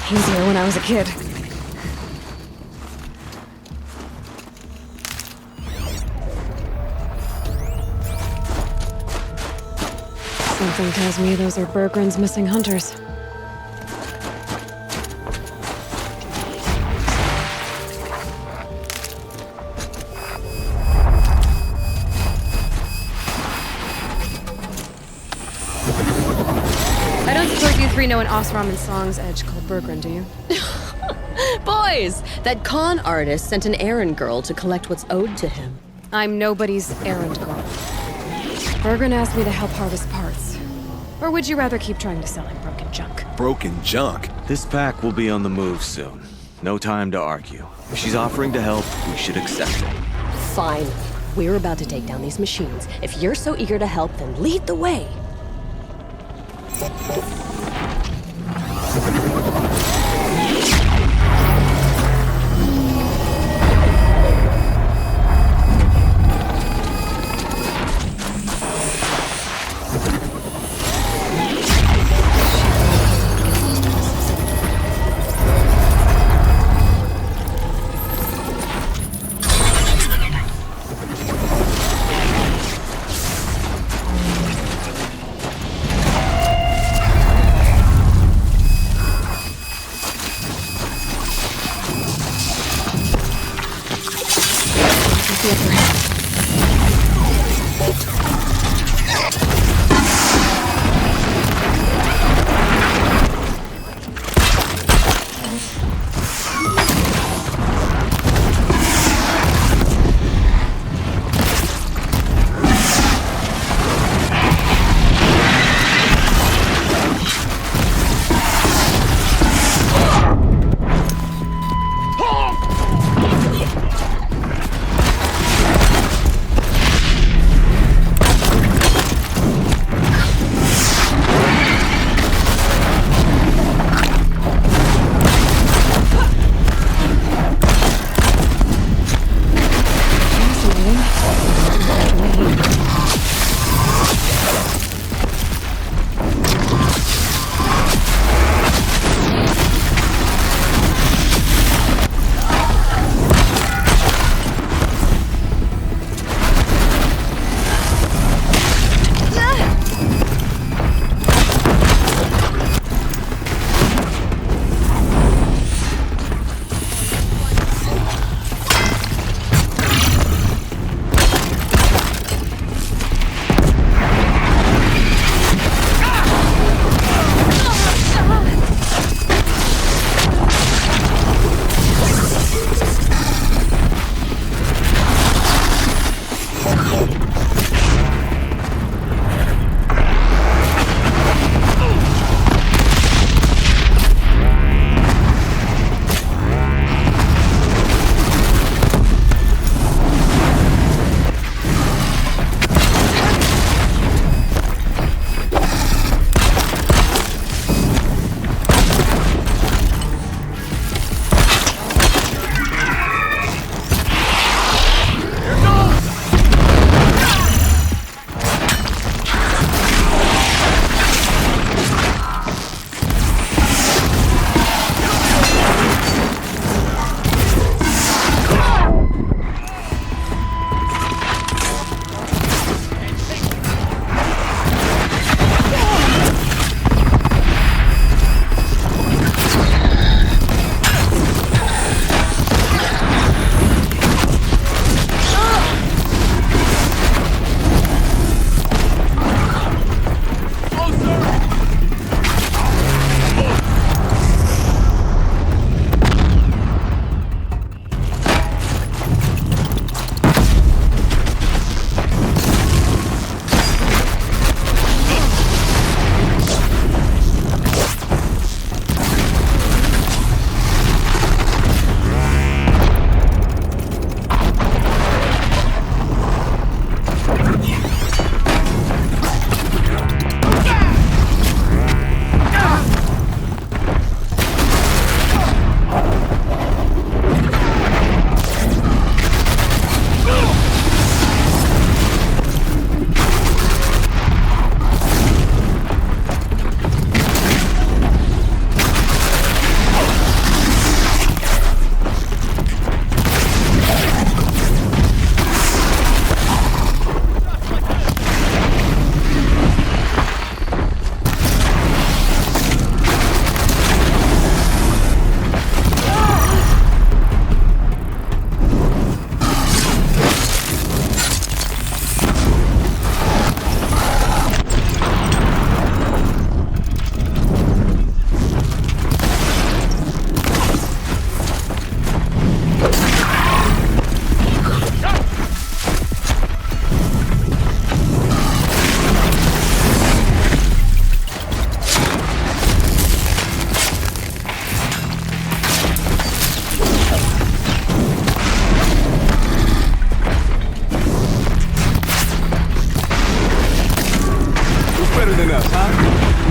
Easier when I was a kid. Something tells me those are Bergren's missing hunters. I don't suppose you three know an Osram and Song's edge called Bergren, do you? Boys, that con artist sent an errand girl to collect what's owed to him. I'm nobody's errand girl. Bergren asked me to help harvest parts. Or would you rather keep trying to sell him broken junk? Broken junk? This pack will be on the move soon. No time to argue. If she's offering to help, we should accept it. Fine. We're about to take down these machines. If you're so eager to help, then lead the way.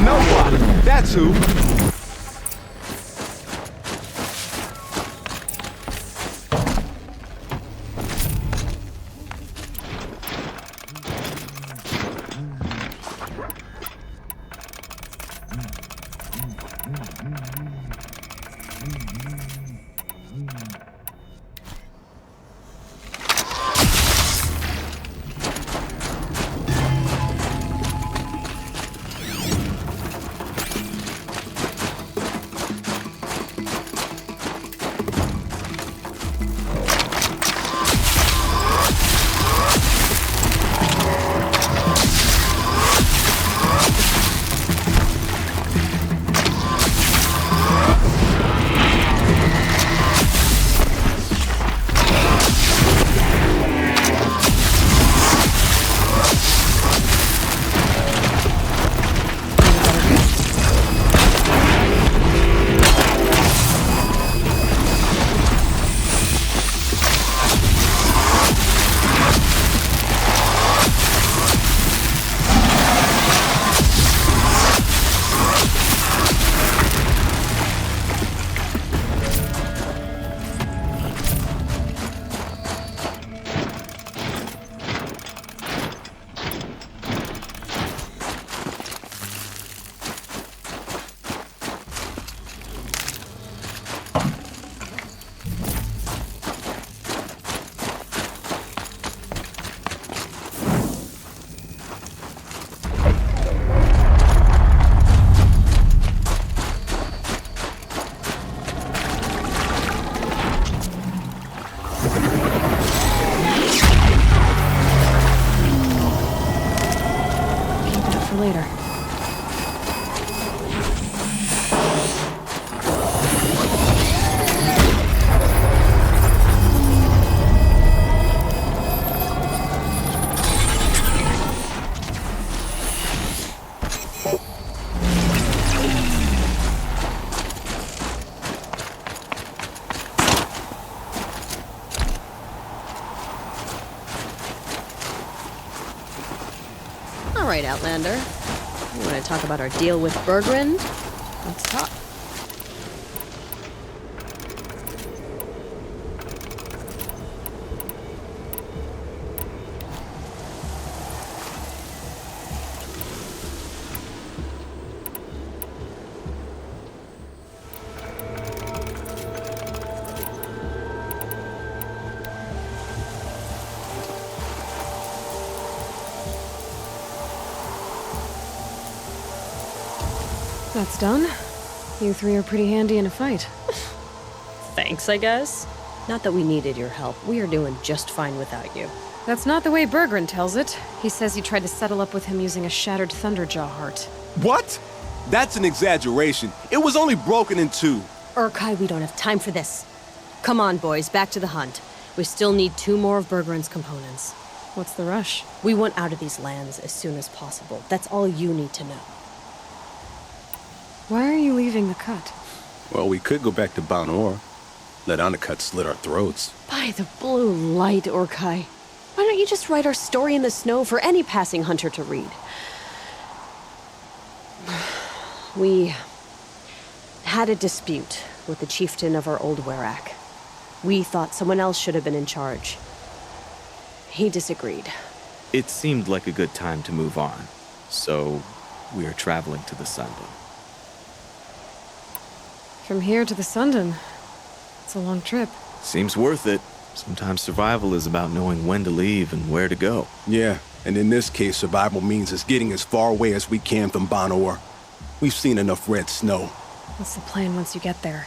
Nobody. That's who. Later. All right, Outlander. You want to talk about our deal with Bergren? Let's talk. That's done. You three are pretty handy in a fight. Thanks, I guess. Not that we needed your help. We are doing just fine without you. That's not the way Bergren tells it. He says you tried to settle up with him using a shattered Thunderjaw heart. What? That's an exaggeration. It was only broken in two. Urkai, we don't have time for this. Come on, boys, back to the hunt. We still need 2 more of Bergren's components. What's the rush? We want out of these lands as soon as possible. That's all you need to know. Why are you leaving the cut? Well, we could go back to Banor. Let Undercut slit our throats. By the blue light, Urkai. Why don't you just write our story in the snow for any passing hunter to read? We had a dispute with the chieftain of our old Werak. We thought someone else should have been in charge. He disagreed. It seemed like a good time to move on, so we are traveling to the Sunday. From here to the Sundon. It's a long trip. Seems worth it. Sometimes survival is about knowing when to leave and where to go. Yeah, and in this case, survival means us getting as far away as we can from Banor. We've seen enough red snow. What's the plan once you get there?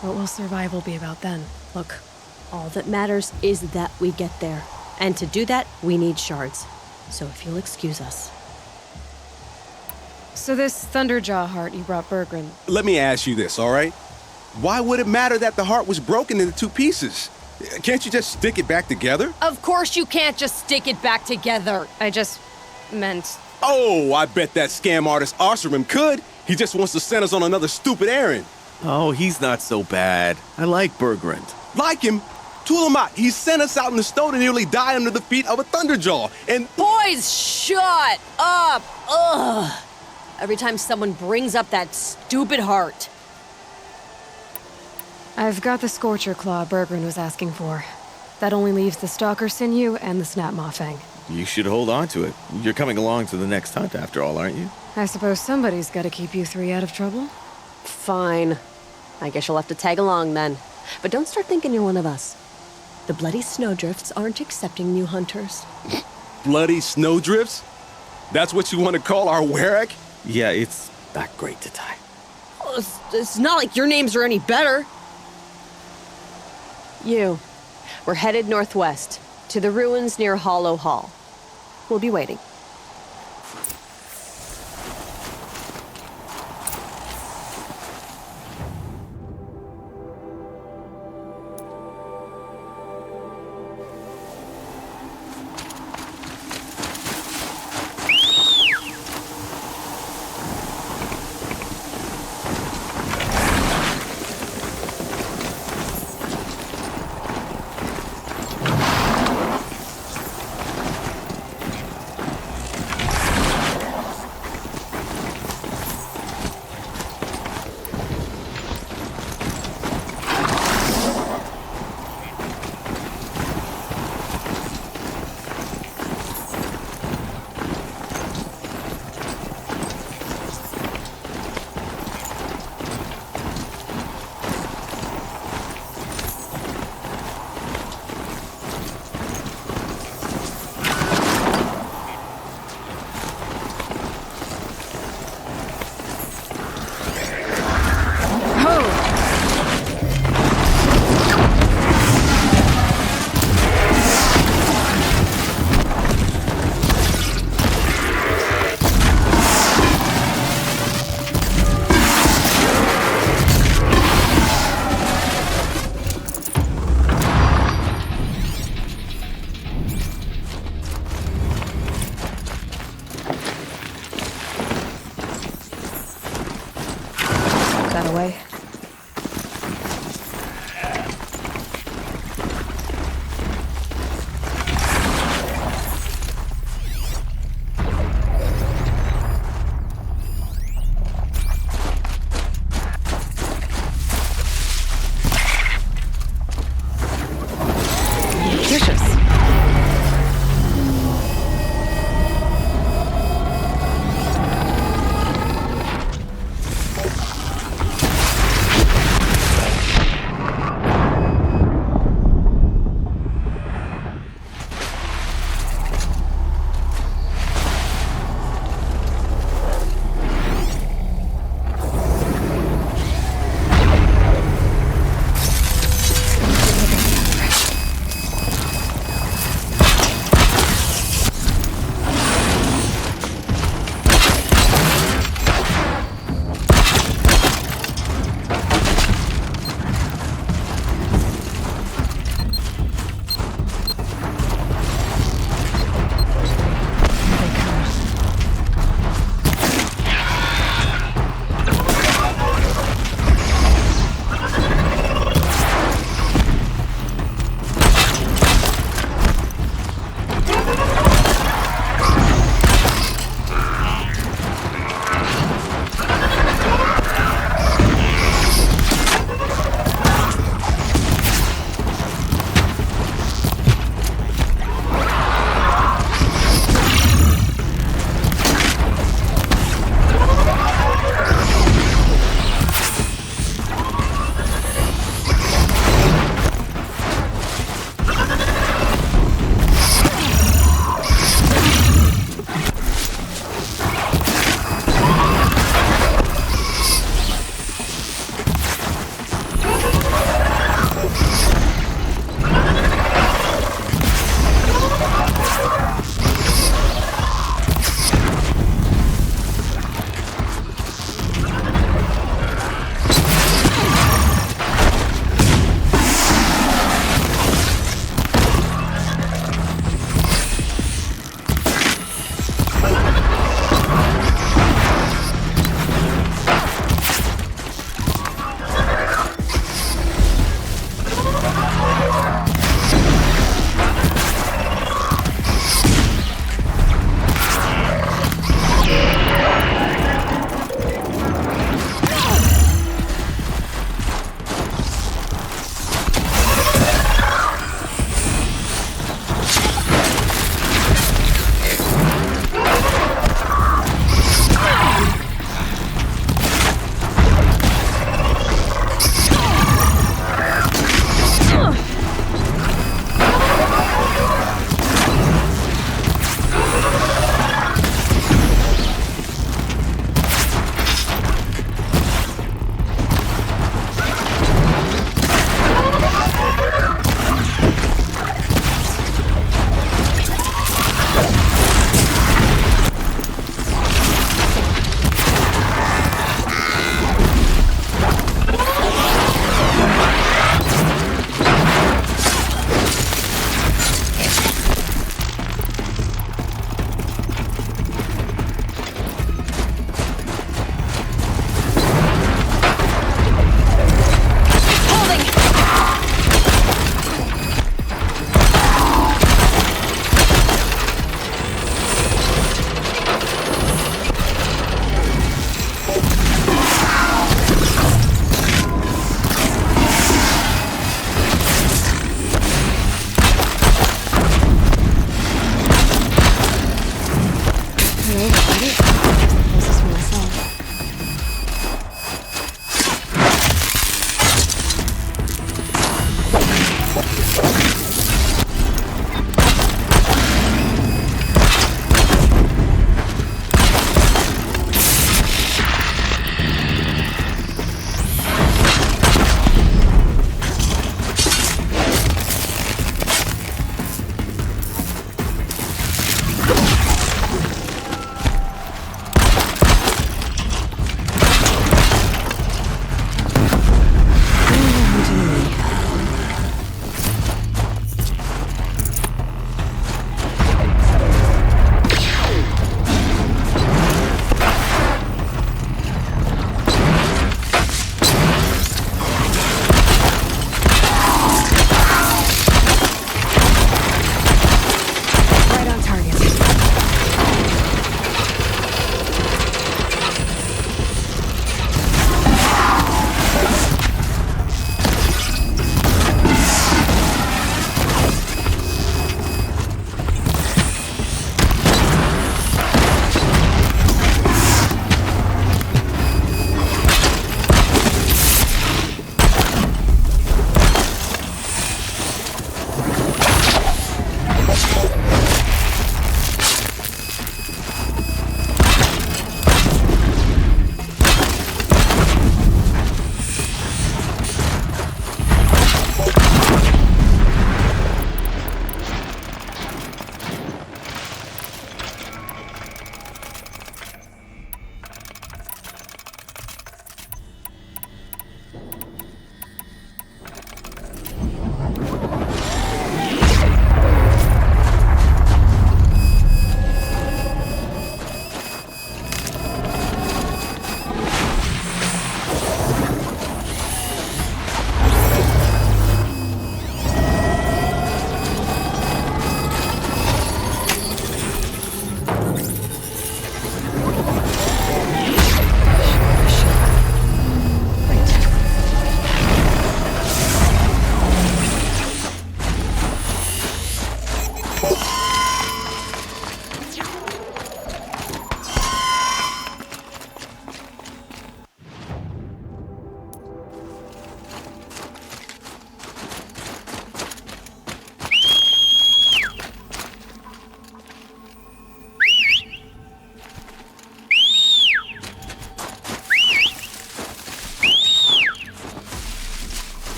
What will survival be about then? Look, all that matters is that we get there. And to do that, we need shards. So if you'll excuse us. So this Thunderjaw heart you brought Bergren, Let me ask you this, all right? Why would it matter that the heart was broken into 2 pieces? Can't you just stick it back together? Of course you can't just stick it back together. I just meant... Oh, I bet that scam artist R.J.A.B could. He just wants to send us on another stupid errand. Oh, he's not so bad. I like Bergren. Like him? Tulamat, he sent us out in the snow to nearly die under the feet of a Thunderjaw. And Boys, shut up! Ugh! every time someone brings up that stupid heart. I've got the Scorcher Claw Bergren was asking for. That only leaves the Stalker Sinew and the Snap Maw Fang. You should hold on to it. You're coming along to the next hunt after all, aren't you? I suppose somebody's gotta keep you three out of trouble. Fine. I guess you'll have to tag along then. But don't start thinking you're one of us. The Bloody Snowdrifts aren't accepting new hunters. Bloody snowdrifts? That's what you want to call our Werak? Yeah, it's not great to tie. Oh, it's not like your names are any better. We're headed northwest, to the ruins near Hollow Hall. We'll be waiting. Away. Nutritious.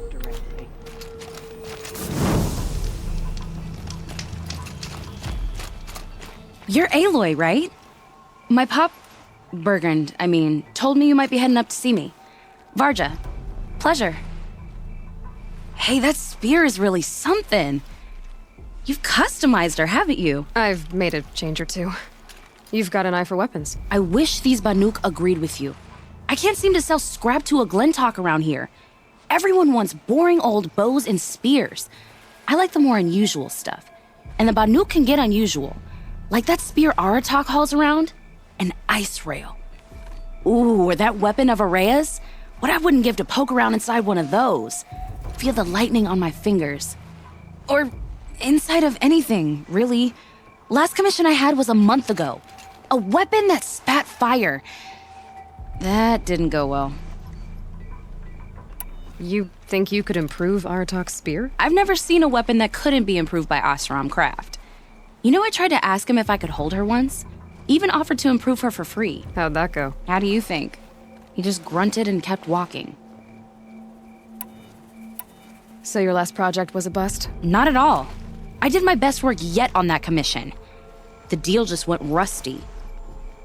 directly. You're Aloy, right? My pop... Bergund, I mean, told me you might be heading up to see me. Varja. Pleasure. Hey, that spear is really something. You've customized her, haven't you? I've made a change or two. You've got an eye for weapons. I wish these Banuk agreed with you. I can't seem to sell scrap to a Glentalk around here. Everyone wants boring old bows and spears. I like the more unusual stuff. And the Banuk can get unusual. Like that spear Aratak hauls around. An ice rail. Ooh, or that weapon of R.J.A.B's? What I wouldn't give to poke around inside one of those. Feel the lightning on my fingers. Or inside of anything, really. Last commission I had was a month ago. A weapon that spat fire. That didn't go well. You think you could improve Aratak's spear? I've never seen a weapon that couldn't be improved by Oseram Craft. You know, I tried to ask him if I could hold her once. Even offered to improve her for free. How'd that go? How do you think? He just grunted and kept walking. So your last project was a bust? Not at all. I did my best work yet on that commission. The deal just went rusty.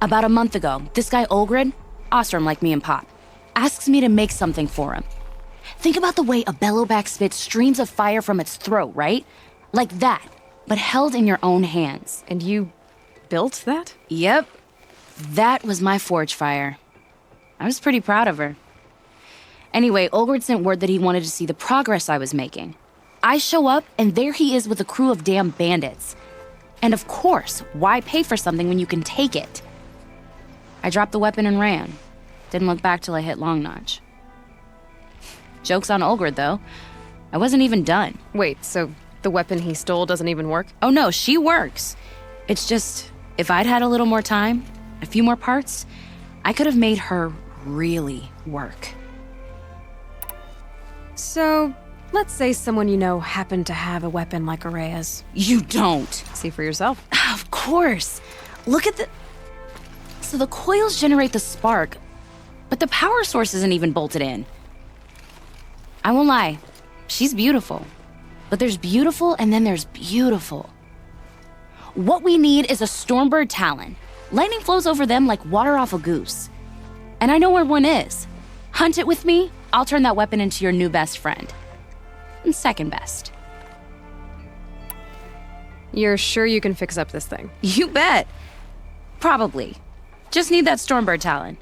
About a month ago, this guy Olgrid, Ostrom like me and Pop, asks me to make something for him. Think about the way a bellowback spits streams of fire from its throat, right? Like that, but held in your own hands. And you built that? Yep. That was my forge fire. I was pretty proud of her. Anyway, Olgrid sent word that he wanted to see the progress I was making. I show up, and there he is with a crew of damn bandits. And of course, why pay for something when you can take it? I dropped the weapon and ran. Didn't look back till I hit Long Notch. Joke's on Olgrid, though. I wasn't even done. Wait, so the weapon he stole doesn't even work? Oh no, she works. It's just, if I'd had a little more time, a few more parts, I could have made her really work. So, let's say someone you know happened to have a weapon like R.J.A.B's. You don't. See for yourself. Of course. Look at the... So the coils generate the spark, but the power source isn't even bolted in. I won't lie, she's beautiful. But there's beautiful and then there's beautiful. What we need is a Stormbird Talon. Lightning flows over them like water off a goose. And I know where one is. Hunt it with me, I'll turn that weapon into your new best friend. And second best. You're sure you can fix up this thing? You bet. Probably. Just need that Stormbird Talon.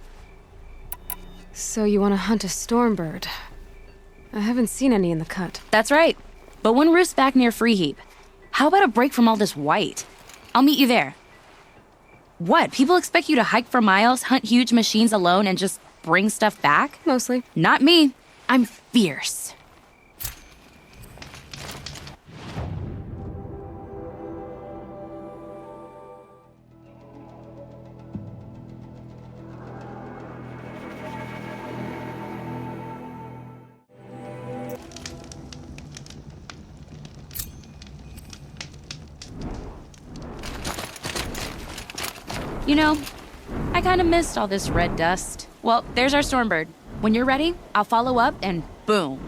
So you want to hunt a Stormbird? I haven't seen any in the cut. That's right. But one roosts back near Freeheap. How about a break from all this white? I'll meet you there. What, people expect you to hike for miles, hunt huge machines alone, and just bring stuff back? Mostly. Not me. I'm fierce. You know, I kind of missed all this red dust. Well, there's our Stormbird. When you're ready, I'll follow up and boom.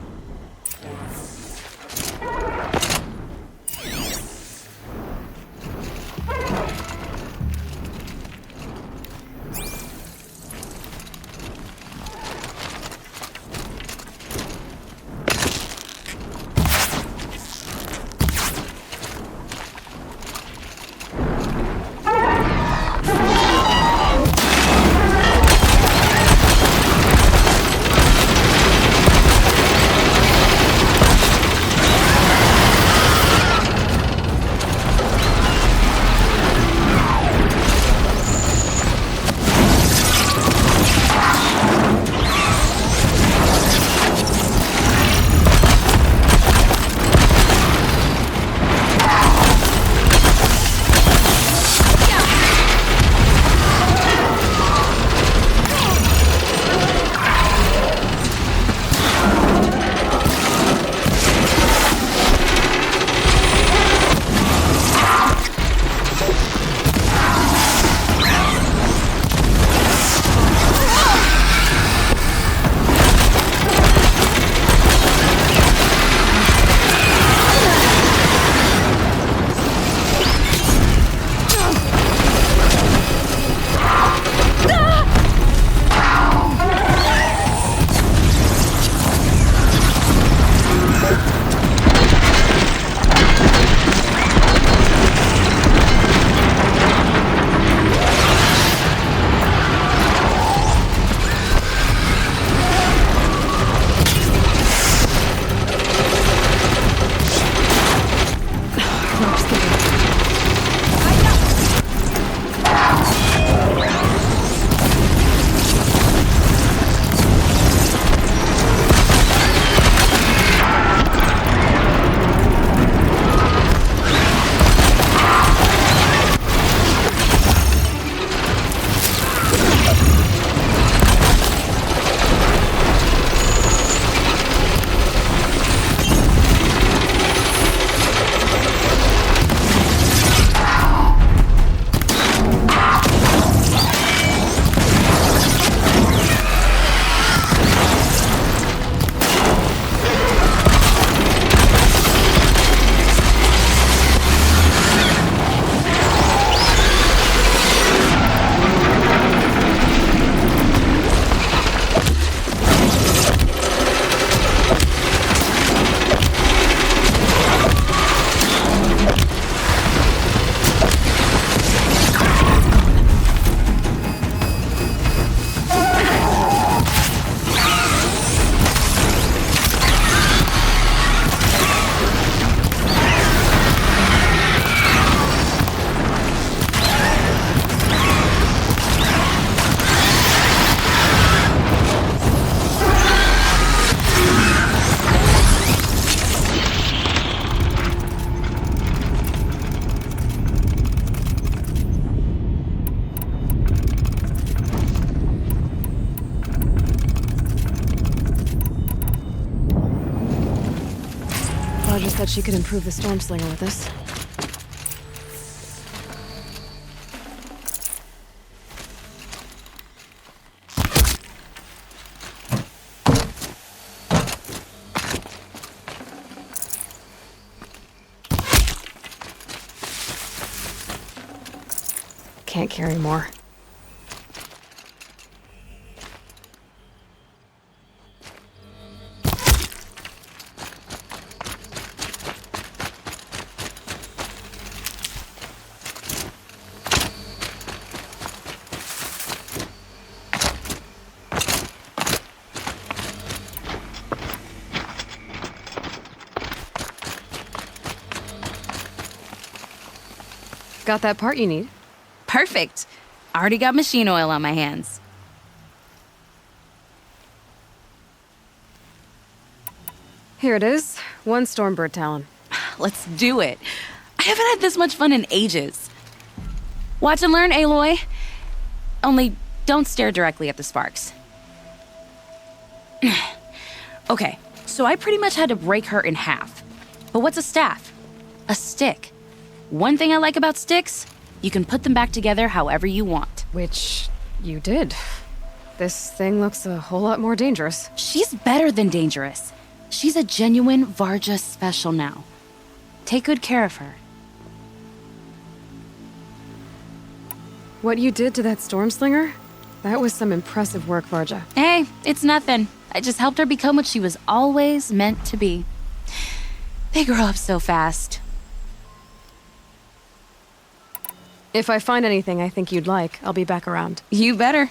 Varja said she could improve the storm slinger with this. Can't carry more. Got that part you need? Perfect. I already got machine oil on my hands. Here it is. 1 Stormbird Talon. Let's do it. I haven't had this much fun in ages. Watch and learn, Aloy. Only don't stare directly at the sparks. Okay, so I pretty much had to break her in half. But what's a staff? A stick. One thing I like about sticks, you can put them back together however you want. Which you did. This thing looks a whole lot more dangerous. She's better than dangerous. She's a genuine Varja special now. Take good care of her. What you did to that storm slinger? That was some impressive work, Varja. Hey, it's nothing. I just helped her become what she was always meant to be. They grow up so fast. If I find anything I think you'd like, I'll be back around. You better.